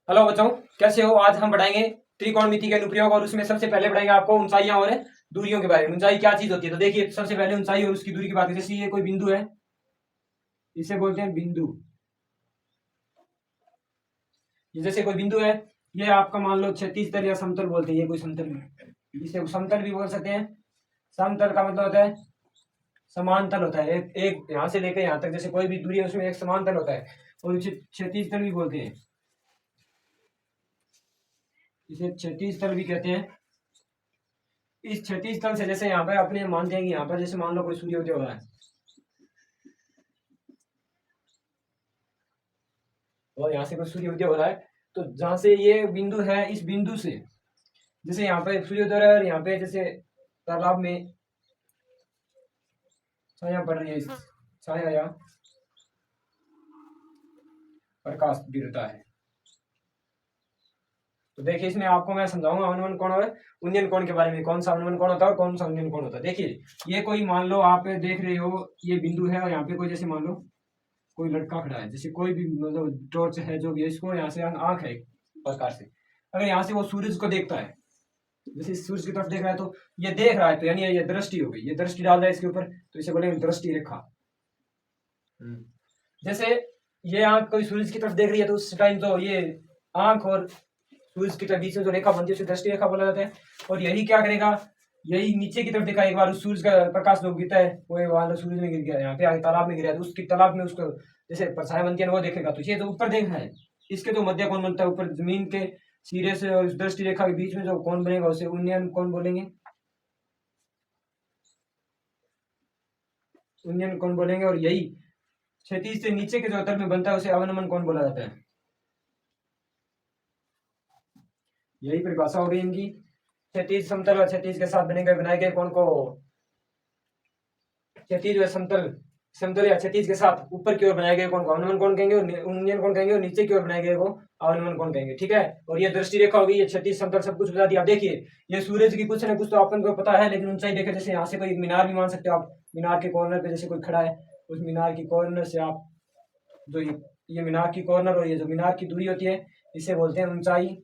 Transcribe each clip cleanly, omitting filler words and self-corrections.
Hello बच्चों, कैसे हो। आज हम पढ़ाएंगे त्रिकोणमिति के अनुप्रयोग और उसमें सबसे पहले पढ़ाएंगे आपको ऊंचाइयां और दूरियों के बारे में। ऊंचाई क्या चीज होती है, तो देखिए सबसे पहले ऊंचाई और उसकी दूरी की बात करें। जैसे ये कोई बिंदु है, इसे बोलते हैं बिंदु। ये जैसे कोई बिंदु है, ये आपका मान लो क्षैतिज तल या समतल बोलते हैं। ये कोई समतल है, इसे समतल भी बोल सकते हैं। समतल का मतलब होता है समांतर होता है, एक एक यहाँ से लेकर यहाँ तक जैसे कोई भी दूरी है उसमें एक समांतर होता है, और इसे क्षैतिज तल भी बोलते हैं। इसे क्षैतिज तल भी कहते हैं। इस क्षैतिज तल से जैसे यहाँ पे अपने मानते हैं कि यहाँ पर जैसे मान लो कोई सूर्योदय हो रहा है और यहाँ से कोई सूर्योदय हो रहा है, तो जहां से ये बिंदु है, इस बिंदु से जैसे यहाँ पे सूर्योदय हो रहा है और यहाँ पे जैसे तालाब में छाया पड़ रही है, इस छाया या प्रकाश गिरता है। तो देखिए इसमें आपको मैं समझाऊंगा अनुमान कोण और उन्नयन कोण के बारे में, कौन सा अनुमान कोण होता है और कौन सा उन्नयन कोण होता है। देखिए ये कोई मान लो आप देख रहे हो, ये बिंदु है और यहाँ पे कोई जैसे मान लो कोई लड़का खड़ा है, जैसे कोई भी मतलब टॉर्च है जो भी है, इसको यहाँ से आंख है एक प्रकार से, अगर यहाँ से वो सूरज को देखता है, जैसे सूरज की तरफ देख रहा है, तो ये देख रहा है, तो यानी ये दृष्टि हो गई, ये दृष्टि डाल रहा है इसके ऊपर, तो इसे बोलेंगे दृष्टि रेखा। जैसे ये आंख कोई सूरज की तरफ देख रही है, तो उस टाइम तो ये आंख और सूरज की तरफ बीच में जो रेखा बनती है उसे दृष्टि रेखा बोला जाता है। और यही क्या करेगा, यही नीचे की तरफ देखा, एक बार उस सूरज का प्रकाश जो गिरता है वो वाला सूरज में गिर गया, यहाँ पे आगे तालाब में गिरा है, तो उसकी तालाब में उसको जैसे परछाई बनती है वो देखेगा, तो ये जो ऊपर देख रहा है इसके जो मध्य कोण बनता है ऊपर जमीन के सिरे से और दृष्टि रेखा के बीच में जो कोण बनेगा उसे उन्नयन कोण बोलेंगे। उन्नयन कोण बोलेंगे। और यही क्षैतिज से नीचे के जो तल में बनता है उसे अवनमन कोण बोला जाता है। यही परिभाषा हो गई इनकी। क्षैतिज समतल और क्षैतिज के साथ बनाए गए कोण को क्षैतिज व समतल समतल या क्षैतिज के साथ ऊपर की ओर बनाए गए कोण को अवनमन कोण कहेंगे और उन्नयन कोण कहेंगे, और नीचे की ओर बनाए गए को अवनमन कोण कहेंगे। ठीक है। और ये दृष्टि रेखा होगी, ये क्षैतिज समतल सब कुछ बता दिया। आप देखिए ये सूरज की कुछ ना कुछ तो अपन को पता है, लेकिन ऊंचाई देखे जैसे यहाँ से कोई मीनार भी मान सकते हो आप, मीनार के कॉर्नर पे जैसे कोई खड़ा है, उस मीनार की कॉर्नर से आप जो ये मीनार की कॉर्नर और ये जो मीनार की दूरी होती है इसे बोलते हैं ऊंचाई।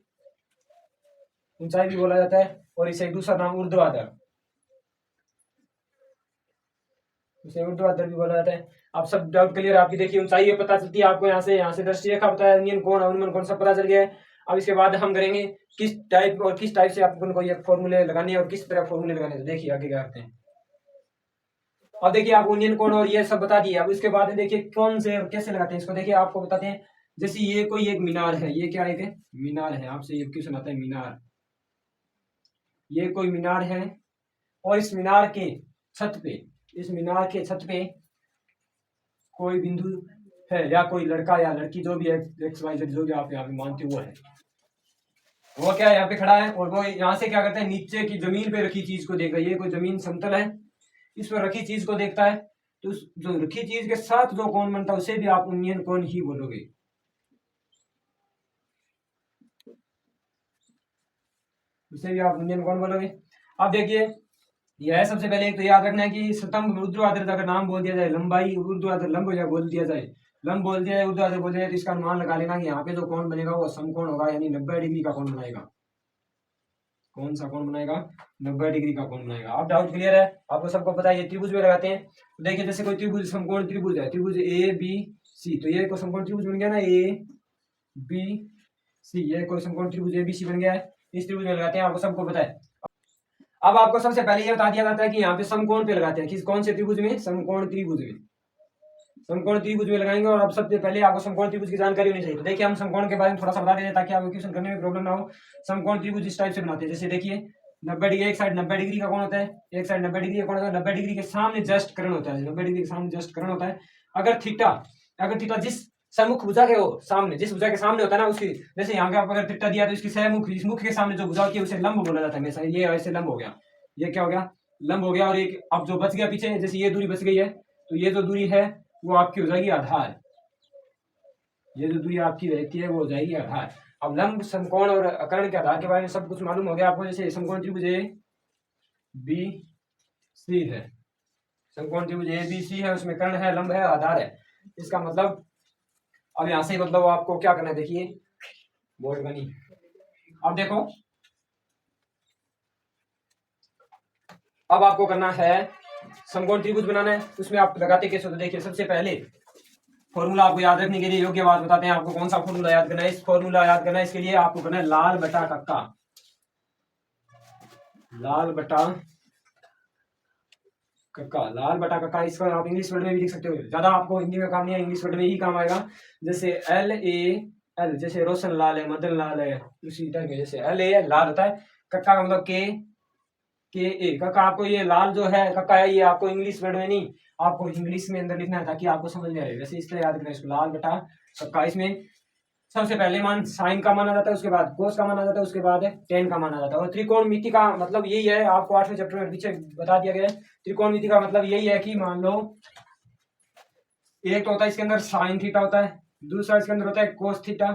ऊंचाई भी बोला जाता है, और इसे एक दूसरा नाम ऊर्ध्वाधर, इसे ऊर्ध्वाधर भी बोला जाता है। आप सब डाउट क्लियर आपकी। देखिए ऊंचाई ये पता चलती है आपको, यहाँ से दृष्टि रेखा पता है, उन्नयन कोण अवनमन कोण सब पता चल गया है। अब इसके बाद हम करेंगे किस टाइप से आपको ये फॉर्मूले लगाने और किस तरह फॉर्मूले लगाने। तो देखिए आगे क्या करते हैं। अब देखिए आप उन्नयन कोण और ये सब बता दिए, अब इसके बाद देखिए कौन से कैसे लगाते हैं इसको। देखिए आपको बताते हैं, जैसे ये कोई एक मीनार है, ये क्या एक मीनार है, आपसे ये क्वेश्चन आता है मीनार। ये कोई मीनार है और इस मीनार के छत पे, इस मीनार के छत पे कोई बिंदु है या कोई लड़का या लड़की जो भी है, एक्स वाई जेड जो भी आप यहाँ पे मानते हो वो है, वो क्या है यहाँ पे खड़ा है और वो यहाँ से क्या करता है, नीचे की जमीन पे रखी चीज को देख रहा है। ये कोई जमीन समतल है, इस पर रखी चीज को देखता है, तो उस जो रखी चीज के साथ जो कोण बनता है उसे भी आप उन्नयन कोण ही बोलोगे। उसे भी आप उन्नयन कोण बोलोगे। अब देखिए यह सबसे पहले एक तो याद रखना है कि स्तंभ ऊर्ध्वाधर का नाम बोल दिया जाए, लंबाई ऊर्ध्वाधर लंब या बोल दिया जाए, लंब बोल दिया जाए, ऊर्ध्वाधर बोल दिया जाए, तो इसका अनुमान लगा लेना कि यहाँ पे जो कोण बनेगा वो समकोण होगा, यानी 90 डिग्री का कोण बनाएगा। कौन सा कोण बनाएगा, 90 डिग्री का कोण बनाएगा। अब डाउट क्लियर है आपको, सबको पता है। ये त्रिभुज में लगाते हैं, तो देखिए जैसे कोई त्रिभुज समकोण त्रिभुज है, त्रिभुज ए बी सी, तो ये कोई समकोण त्रिभुज बन गया ना, ए बी सी, ये कोई समकोण त्रिभुज ए बी सी बन गया है। इस त्रिभुज में लगाते हैं, आपको सबको पता है। अब आपको सबसे पहले ये बता दिया जाता है कि यहाँ पे समकोण पे लगाते हैं, किस कौन से त्रिभुज में, समकोण त्रिभुज में, समकोण त्रिभुज में लगाएंगे। और अब सबसे पहले आपको समकोण त्रिभुज की जानकारी होनी चाहिए। तो देखिए हम समकोण के बारे में थोड़ा सा बता देते ताकि आपको क्वेश्चन करने में प्रॉब्लम ना हो। समकोण त्रिभुज इस टाइप से बनाते हैं, जैसे देखिए 90 डिग्री, एक साइड 90 डिग्री का कोण होता है, एक साइड 90 डिग्री का कोण होता है, 90 डिग्री के सामने जस्ट कर्ण होता है, 90 डिग्री के सामने जस्ट कर्ण होता है। अगर थीटा जिस सम्मुख भुजा के हो सामने, जिस भुजा के सामने होता है ना उसकी, जैसे यहाँ पे आप अगर थीटा दिया तो इसकी सहमुख, इस मुख के सामने जो भुजा होती है उसे लंब बोला जाता है हमेशा। ये ऐसे लंब हो गया, ये क्या हो गया, लंब हो गया। और एक अब जो बच गया पीछे, जैसे ये दूरी बच गई है, तो ये जो दूरी है वो आपकी हो जाएगी आधार, ये जो दूरी आपकी रहती है वो हो जाएगी आधार। अब लंब समकोण और अकर्ण के आधार के बारे में सब कुछ मालूम हो गया आपको। जैसे समकोण त्रिभुज ए बी सी है, समकोण त्रिभुज ए बी सी है, उसमें कर्ण है, लंब है, आधार है। इसका मतलब अब यहां से मतलब आपको क्या करना है, देखिए बोर्ड बनी। अब देखो, अब आपको करना है समकोण त्रिभुज बनाना है। उसमें आप लगाते कैसे, तो देखिए सबसे पहले फॉर्मूला आपको याद रखने के लिए योग्य बात बताते हैं आपको। कौन सा फॉर्मूला याद करना है? इस फॉर्मूला याद करना है, इसके लिए आपको करना है लाल बटा कक्का। लाल बटा कक्का, लाल बटा कक्का। इसका आप इंग्लिश वर्ड में भी लिख सकते हो, ज्यादा आपको हिंदी में काम नहीं है, इंग्लिश वर्ड में ही काम आएगा। जैसे LAL, जैसे रोशन लाल है, मदन लाल है, उसी टाइप में जैसे LA लाल होता है, कक्का का मतलब के ए। कक्का आपको ये लाल जो है कक्का है, ये आपको इंग्लिश वर्ड में नहीं, आपको इंग्लिश में अंदर लिखना है ताकि आपको समझ में आए। वैसे इसलिए याद रखना इसको, लाल बटा कक्का। इसमें सबसे पहले मान साइन का माना जाता है, उसके बाद कोस का माना जाता है, उसके बाद टेन का माना जाता है। और त्रिकोणमिति का मतलब यही है, आपको 8वें चैप्टर में पीछे बता दिया गया है। त्रिकोणमिति का मतलब यही है कि मान लो एक तो होता है इसके अंदर साइन थीटा होता है, दूसरा इसके अंदर होता है कोस थीटा,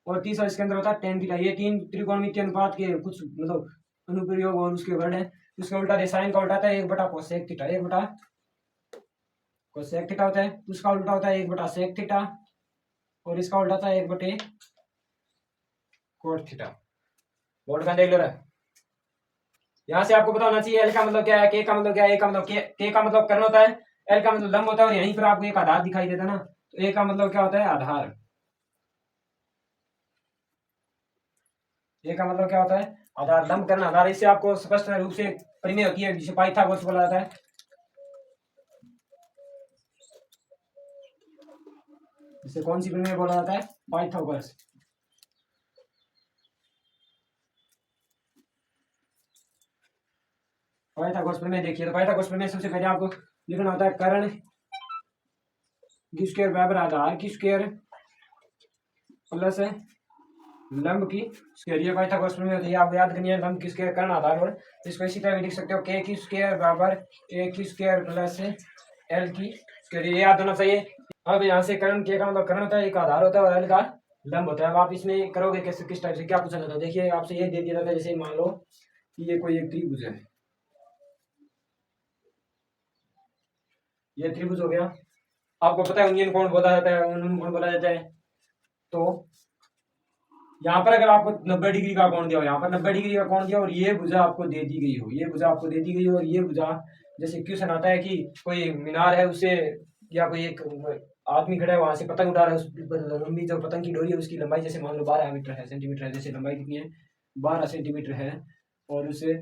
और तीसरा इसके अंदर होता है टेन थीटा। ये तीन त्रिकोणमिति अनुपात के कुछ मतलब अनुप्रयोग और उसके वर्ड है। उसका उल्टा दे, साइन का उल्टा होता है 1 बटा कोसेक थीटा, 1 बटा कोसेक थीटा होता है। उसका उल्टा होता है 1 बटा सेक थीटा, और इसका उल्टा होता है 1 बटे कोट थीटा। बोर्ड का देख लो रहा। यहाँ से आपको पता होना चाहिए एल का मतलब क्या है, के का मतलब क्या है। ए का मतलब के का मतलब कर्ण होता है, एल का मतलब लंब होता है, और यहीं पर आपको एक आधार दिखाई देता है ना, तो ए का मतलब क्या होता है? आधार। ए का मतलब क्या होता है? आधार। लंब कर्ण आधार। इससे आपको स्पष्ट रूप से परिमेय होती है, जिसे पाइथागोरस बोला जाता है। इसे कौन सी परिमेय बोला जाता है? पाइथागोरस। पाइथागोरस प्रमेय देखिए, तो पाइथागोरस प्रमेय सबसे पहले आपको लिखना होता है कर्ण की स्क्वायर बराबर आधार की स्क्वायर प्लस लंब की स्क्वायर। ये पाइथागोरस प्रमेय होती है, आपको याद करनी है। लंब की स्क्वायर कर्ण आधार, और इसको इसी तरह भी लिख सकते हो, के की स्क्वायर बराबर ए की स्क्वायर प्लस एल की स्क्वायर। ये याद होना चाहिए। अब यहाँ से कर्ण, के का मतलब कर्ण होता है, एक आधार होता है, और एल का लंब होता है। अब आप इसमें करोगे कैसे, किस टाइप से, क्या पूछा जाता है? देखिए आपसे ये दे दिया जाता है, जैसे मान लो कि ये कोई एक त्रिभुज है, ये त्रिभुज हो गया। आपको पता है यूनियन कोण बोला जाता है, यूनियन कोण बोला जाता है। तो यहाँ पर अगर आपको 90 डिग्री का कोण दिया हो, यहाँ पर 90 डिग्री का कोण दिया, और ये भुजा आपको दे दी गई हो, ये भुजा आपको दे दी गई हो, और ये भुजा जैसे क्वेश्चन आता है कि कोई मीनार है, उसे या कोई एक आदमी खड़ा है, वहां से पतंग उड़ा रहा है, उस लंबी जो पतंग की डोरी है उसकी लंबाई जैसे मान लो 12 मीटर है, सेंटीमीटर है, जैसे लंबाई कितनी है? 12 सेंटीमीटर है। और उसे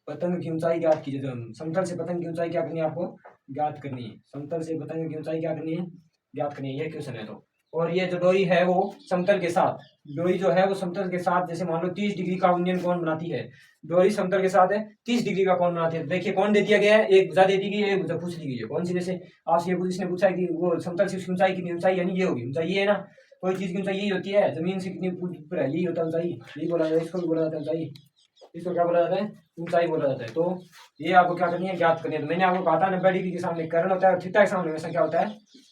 पतंग की ऊंचाई ज्ञात कीजिए। तो समतल से पतंग की ऊंचाई क्या करनी है आपको? ज्ञात करनी है। समतल से पतंग की ऊंचाई क्या करनी है? ज्ञात करनी है। ये क्वेश्चन है। तो और ये जो डोरी है वो समतल के साथ, डोरी जो है वो समतल के साथ जैसे मान लो 30 डिग्री का उन्नयन कोण बनाती है। डोरी समतल के साथ है, 30 डिग्री का कोण बनाती है। देखिए कौन दे दिया गया है? एक भुजा दे दी गई है, एक भुजा पूछ ली गई है। कौन सी? जैसे आपसे ये इसने पूछा है कि वो समतल से उसकी ऊंचाई कितनी, ऊंचाई यानी ये होगी ऊंचाई, ये है ना। कोई चीज की ऊंचाई यही होती है, जमीन से कितनी ऊपर है यही होता है ऊंचाई, यही बोला जाता है। इसको भी बोला जाता है ऊंचाई, इसको क्या बोला जाता है? ऊंचाई बोला जाता है। तो ये आपको क्या करनी है? ज्ञात करनी है। तो मैंने आपको कहा था 90 डिग्री के सामने कर्ण होता है, और थीटा के सामने हमेशा क्या होता है?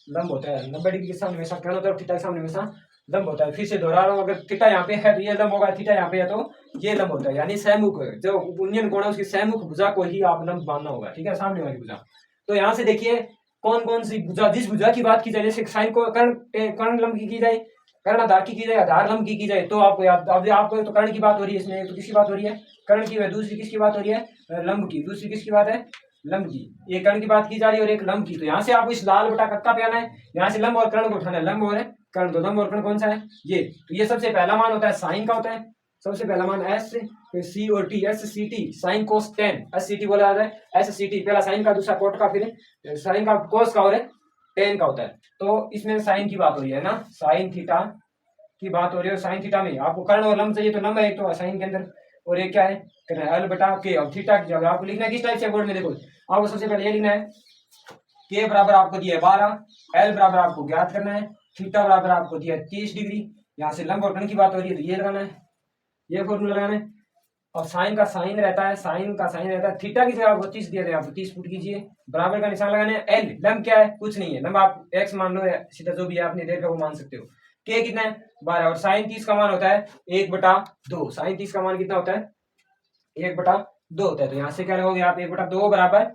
लंब होता है। 90 डिग्री के सामने हमेशा कर्ण होता है, और थीटा के सामने हमेशा लंब होता है। फिर से दोहरा रहा हूँ, अगर थीटा यहाँ पे है तो ये लंब होगा, थीटा यहाँ पे है तो ये लंब होता है। यानी सहमुख जो उन्नयन कोण है उसकी सहमुख भुजा को ही आप लंब मानना होगा, ठीक है, सामने वाली भुजा। तो यहाँ से देखिए कौन कौन सी भुजा, जिस भुजा की बात की जाए, जैसे साइन को कर्ण लंब की जाए, कर्ण आधार की जाए, आधार लंब की जाए, तो आपको याद, अब आपको तो कर्ण की बात हो रही है इसमें, तो किसकी बात हो रही है? कर्ण की। दूसरी किसकी बात हो रही है? लंब की। दूसरी किसकी बात है? लंब की। एक कर्ण की बात की जा रही है और एक लंब की। तो यहाँ से आपको इस लाल बटा कक्का पे आना है, यहाँ से लंब और कर्ण को उठाना है। लंब और कर्ण, तो लंब और कर्ण कौन सा है? ये। तो ये सबसे पहला मान होता है साइन का होता है, सबसे पहला मान एस, फिर सी और T, S C T, sine cos tan, S C T बोला जाता है। एस सी टी पहला साइन का, दूसरा कोट का, फिर साइन का, कोस का और टेन का होता है। तो इसमें साइन की बात हो रही है ना, साइन थीटा की बात हो रही है। और साइन थीटा में आपको कर्ण और लंब चाहिए, तो लंब है एक तो साइन के अंदर, और एक क्या है? एल बटा के। अब थीटा की जगह आपको लिखना है किस टाइप से बोर्ड में? देखो आपको सबसे पहले ये लिखना है, के बराबर आपको दिया है 12, एल बराबर आपको ज्ञात करना है, थीटा बराबर आपको दिया है 30 डिग्री। यहाँ से लंब और कर्ण की बात हो रही है, तो ये लगाना है, ये फॉर्मूला लगाना है। और साइन का साइन रहता है, साइन का साइन रहता है, थीटा की जगह आपको 30 दिया था, आपको 30 पुट कीजिए, बराबर का निशान लगाना है। एल लंब क्या है? कुछ नहीं है, लंब आप एक्स मान लो, सीधा जो भी आपने देखा वो मान सकते हो। के कितना है? 12, और साइन 30 का मान होता है 1/2। साइन 30 का मान कितना होता है? 1/2 होता है। तो यहाँ से क्या लगोगे आप? 1/2 बराबर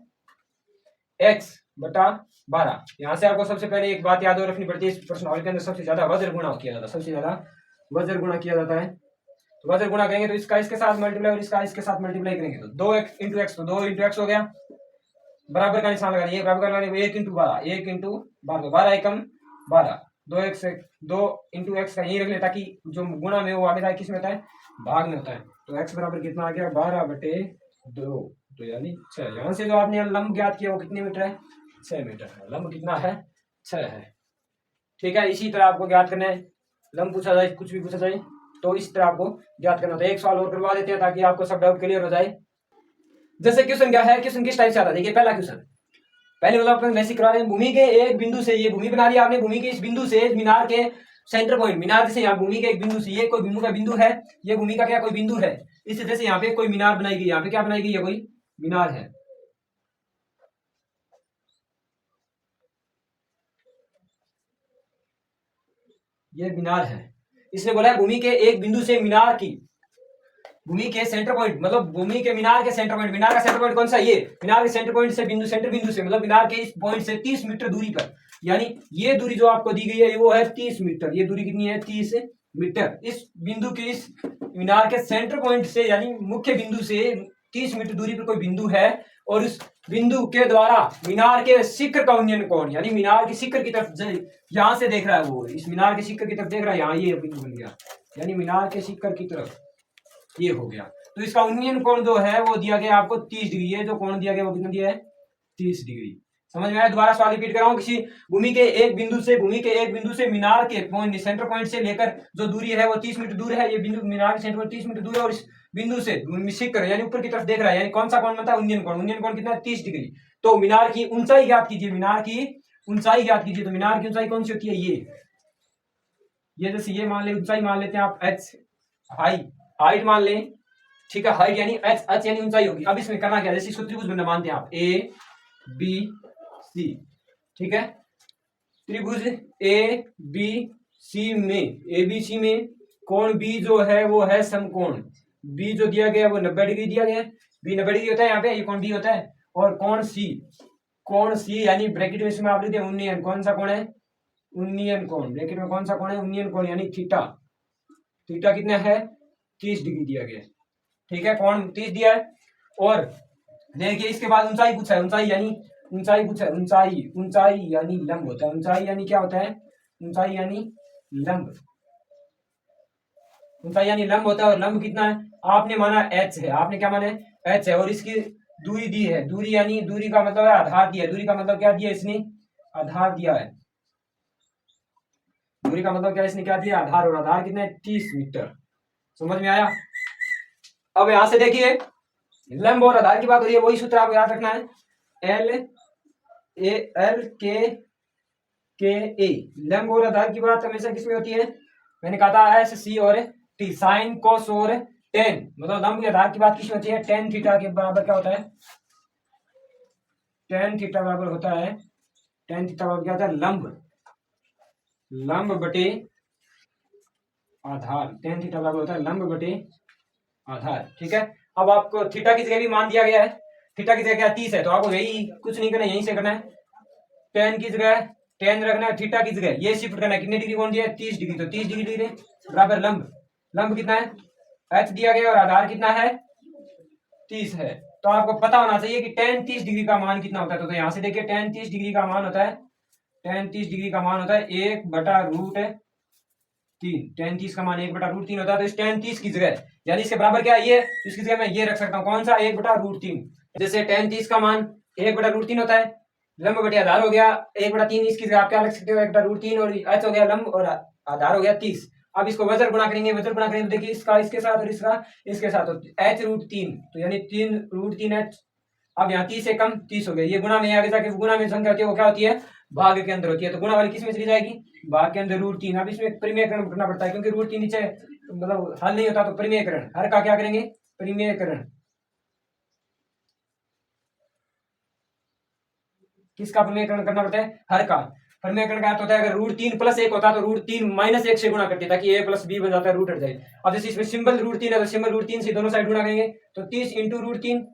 x/12। यहाँ से आपको सबसे पहले एक बात याद रखनी पड़ती है, इस प्रश्नावली के अंदर सबसे ज्यादा वज्र गुणा किया जाता है, सबसे ज्यादा वज्र गुणा किया जाता है। तो वज्र गुणा करेंगे तो इसका इसके साथ मल्टीप्लाई और इसका इसके साथ मल्टीप्लाई करेंगे तो 2 इंटू एक्स, तो 2 इंटू एक्स हो गया, बराबर का निशान लगा दिए, बराबर का लगा 1 इंटू 12, 1 इंटू 12, 12 एकम 12, 2 एक्स, 2 इंटू एक्स का यही रख ले ताकि जो गुणा में वो आगे जाए किस में होता है, भाग में होता है। तो एक्स बराबर कितना आ गया, 12/2, तो यानी 6। यहाँ से जो आपने लंब ज्ञात किया वो कितने मीटर है, 6 मीटर है। लंब कितना है, 6 है। ठीक है, इसी तरह आपको ज्ञात करना है, लंब पूछा जाए कुछ भी पूछा जाए तो इस तरह आपको ज्ञात करना होता है। एक सवाल और करवा देते हैं ताकि आपको सब डाउट क्लियर हो जाए। जैसे क्वेश्चन क्या है, क्वेश्चन किस टाइप से आता है, देखिए पहला क्वेश्चन, पहले मतलब अपन वैसे करवा रहे हैं, भूमि के एक बिंदु से, ये भूमि बना लिया आपने, भूमि के इस बिंदु से मीनार के सेंटर पॉइंट, मीनार जैसे यहाँ भूमि के एक बिंदु से, ये कोई भूमि का बिंदु है, ये भूमि का क्या कोई बिंदु है, इस जैसे यहाँ पे कोई मीनार बनाई गई, यहाँ पे क्या बनाई गई है, कोई मीनार है। ये मीनार है, इसने बोला है भूमि के एक बिंदु से मीनार की, भूमि के सेंटर पॉइंट मतलब भूमि के मीनार के सेंटर पॉइंट, मीनार का सेंटर पॉइंट कौन सा, ये मीनार के सेंटर पॉइंट से बिंदु, सेंटर बिंदु से मतलब मीनार के इस पॉइंट से 30 मीटर दूरी पर, यानी ये दूरी जो आपको दी गई है वो है 30 मीटर, ये दूरी कितनी है, 30 मीटर। इस बिंदु के इस मीनार के सेंटर पॉइंट से यानी मुख्य बिंदु से 30 मीटर दूरी पर कोई बिंदु है और उस बिंदु के द्वारा मीनार के शिखर का उन्नयन कोण, यानी मीनार के शिखर की तरफ यहां से देख रहा है, वो इस मीनार के शिखर की तरफ देख रहा है, यहाँ ये बिंदु बन गया, यानी मीनार के शिखर की तरफ ये हो गया। तो इसका उन्नयन कोण जो है वो दिया गया आपको 30 डिग्री है, जो कोण दिया गया वो कितना दिया है, 30 डिग्री। समझ में आया? दोबारा सवाल रिपीट कर रहा हूं, किसी भूमि के एक बिंदु से मीनार के पॉइंट, सेंटर पॉइंट से लेकर जो दूरी है वो 30 मीटर दूर है, ये बिंदु मीनार के सेंटर पॉइंट 30 मीटर दूर है और इस बिंदु से शिखर यानी ऊपर की तरफ देख रहा है, यानी कौन सा कोण बनता है, उन्नयन कोण। उन्नयन कोण कितना है, 30 डिग्री। तो मीनार की ऊंचाई ज्ञात कीजिए, मीनार की ऊंचाई ज्ञात कीजिए। तो मीनार की ऊंचाई कौन सी होती है, ये जैसे ये मान ले, ऊंचाई मान लेते हैं आप एच, हाइट मान लें, ठीक है, हाइट यानी एच, एच यानी ऊंचाई होगी। अब इसमें करना क्या, जैसे इसको त्रिभुज बनना मानते हैं आप, ए बी सी, ठीक है, त्रिभुज ए बी सी में, ए बी सी में कोण बी जो है वो है समकोण, बी जो दिया गया वो 90 डिग्री दिया गया है, बी 90 डिग्री होता है यहाँ पे, ये कोण बी होता है। और कोण सी यानी ब्रैकेट में इसमें आप लिखते हैं उन्नयन, कौन सा कोण है, उन्नयन कोण, ब्रैकेट में कौन सा कोण है, उन्नयन कोण यानी थीटा, थीटा कितना है, 30 डिग्री दिया गया है, ठीक है, कोण 30 दिया है। और देखिए इसके बाद ऊंचाई पूछा है, ऊंचाई यानी ऊंचाई पूछा है, ऊंचाई यानी लंब होता है, ऊंचाई यानी क्या होता है, ऊंचाई यानी लंब, ऊंचाई यानी लंब होता है। और लंब कितना है, आपने माना h है, आपने क्या माना है, h है, और इसकी दूरी दी है, दूरी यानी दूरी का मतलब है आधार दिया है, दूरी का मतलब क्या दिया इसने, आधार दिया है, दूरी का मतलब क्या इसने क्या दिया, आधार, और आधार कितना है, 30 मीटर। समझ में आया? अब यहां से देखिए लंब और आधार की बात हो रही है, वही सूत्र आपको याद रखना है, एल के ए। लंब और आधार की बात हमेशा किसमें होती है, मैंने कहा था एस सी और टी, साइन कोस और टेन, मतलब लंब की आधार की बात किसमें होती है, टेन थीटा के बराबर क्या होता है, टेन थीटा बराबर होता है, टेन थीटा बराबर क्या होता है, लंब बटे आधार, टेन थीटा बराबर होता है लंब बटे आधार, ठीक है। अब आपको थीटा की जगह भी मान दिया गया है, थीटा की जगह क्या 30 है, तो आपको यही कुछ नहीं करना, यहीं से करना है, टेन की जगह टेन रखना है, थीटा की जगह ये शिफ्ट करना है, कितने डिग्री कौन दिया है, 30 डिग्री, तो 30 डिग्री बराबर लंब, लंब कितना है, एच दिया गया और आधार कितना है, 30 है। तो आपको पता होना चाहिए कि टेन 30 डिग्री का मान कितना होता है, तो यहाँ से देखिए टेन 30 डिग्री का मान होता है, टेन 30 डिग्री का मान होता है 1/√3, टेन 30 का मान 1/√3 होता है। तो इस टेन 30 की जगह यानी इसके बराबर क्या है ये, तो इसकी जगह मैं ये रख सकता हूँ, कौन सा, 1/√3। जैसे टेन 30 का मान 1/√3 होता है, लंब बटे आधार हो गया 1/3, इसकी जगह आप क्या रख सकते हो, 1/√3, और एच हो गया लंब और आधार हो गया 30। अब इसको वज्र गुणा करेंगे, वज्र गुणा करेंगे तो देखिए इसका इसके साथ और इसका इसके साथ, h√3, तो यानी 3√3h। अब यहाँ 30 से कम 30 हो गया, ये गुणा में आगे जाके गुणा में संख्या होती है वो क्या होती है, भाग के अंदर होती है, तो गुणा वाली किस में चली जाएगी, भाग के अंदर √3। अब इसमें परिमेयकरण करना पड़ता है क्योंकि √3 नीचे मतलब हल नहीं होता, तो परिमेयकरण, हर का क्या करेंगे, परिमेयकरण, किसका परिमेयकरण करना पड़ता है, हर का। परिमेयकरण का अर्थ होता है अगर √3 + 1 होता तो √3 - 1 से गुणा करते ताकि a + b बन जाता है, रूट हट जाए। अब जैसे इसमें सिंबल √3 है तो सिंबल √3 से दोनों साइड गुणा करेंगे, तो 30 × √3,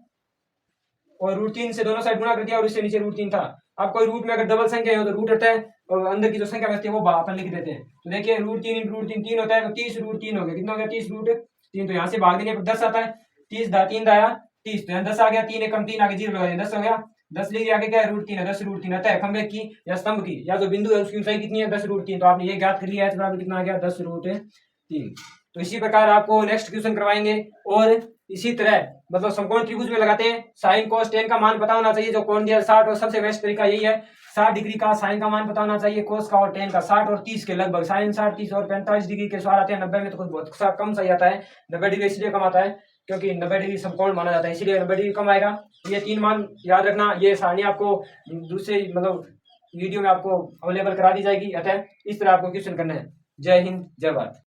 और √3 से दोनों साइड गुणा कर दिया और इससे नीचे √3 था। अब कोई रूट में अगर डबल संख्या हो तो रूट हटता है, और अंदर की जो संख्या बचती है वो अपन लिख देते हैं। तो देखिए √3 × √3 3 होता है, तो 30 √3 हो गया, कितना हो गया 30 √3। तो यहाँ से भाग देंगे 10 आता है, 30 3 आया 30, तो यहाँ 10 आ गया, 3 एकम 3 आगे 0 लगा दिया 10 हो गया। 10 लिख दिया, आगे क्या है √3 है, 10 √3 आता है खंबे की या स्तंभ की या जो बिंदु है उसकी ऊंचाई कितनी है 10 √3। तो आपने ये ज्ञात कर लिया है, तो कितना आ गया 10 √3। तो इसी प्रकार आपको नेक्स्ट क्वेश्चन करवाएंगे। और इसी तरह मतलब समकोण त्रिभुज में लगाते हैं, साइन कोस टेन का मान पता होना चाहिए, जो कोण दिया 60, और सबसे बेस्ट तरीका यही है 60 डिग्री का साइन का मान पता होना चाहिए, कोस का और टेन का 60 और 30 के लगभग, साइन 60 30 और 45 डिग्री के सवाल आते हैं, 90 में तो कुछ बहुत सा कम सही आता है, 90 डिग्री इसलिए कम आता है क्योंकि 90 डिग्री समकोण माना जाता है, इसीलिए 90 डिग्री कम आएगा। ये 3 मान याद रखना, ये सारणी आपको दूसरे मतलब वीडियो में आपको अवेलेबल करा दी जाएगी। अतः इस तरह आपको क्वेश्चन करना है। जय हिंद, जय भारत।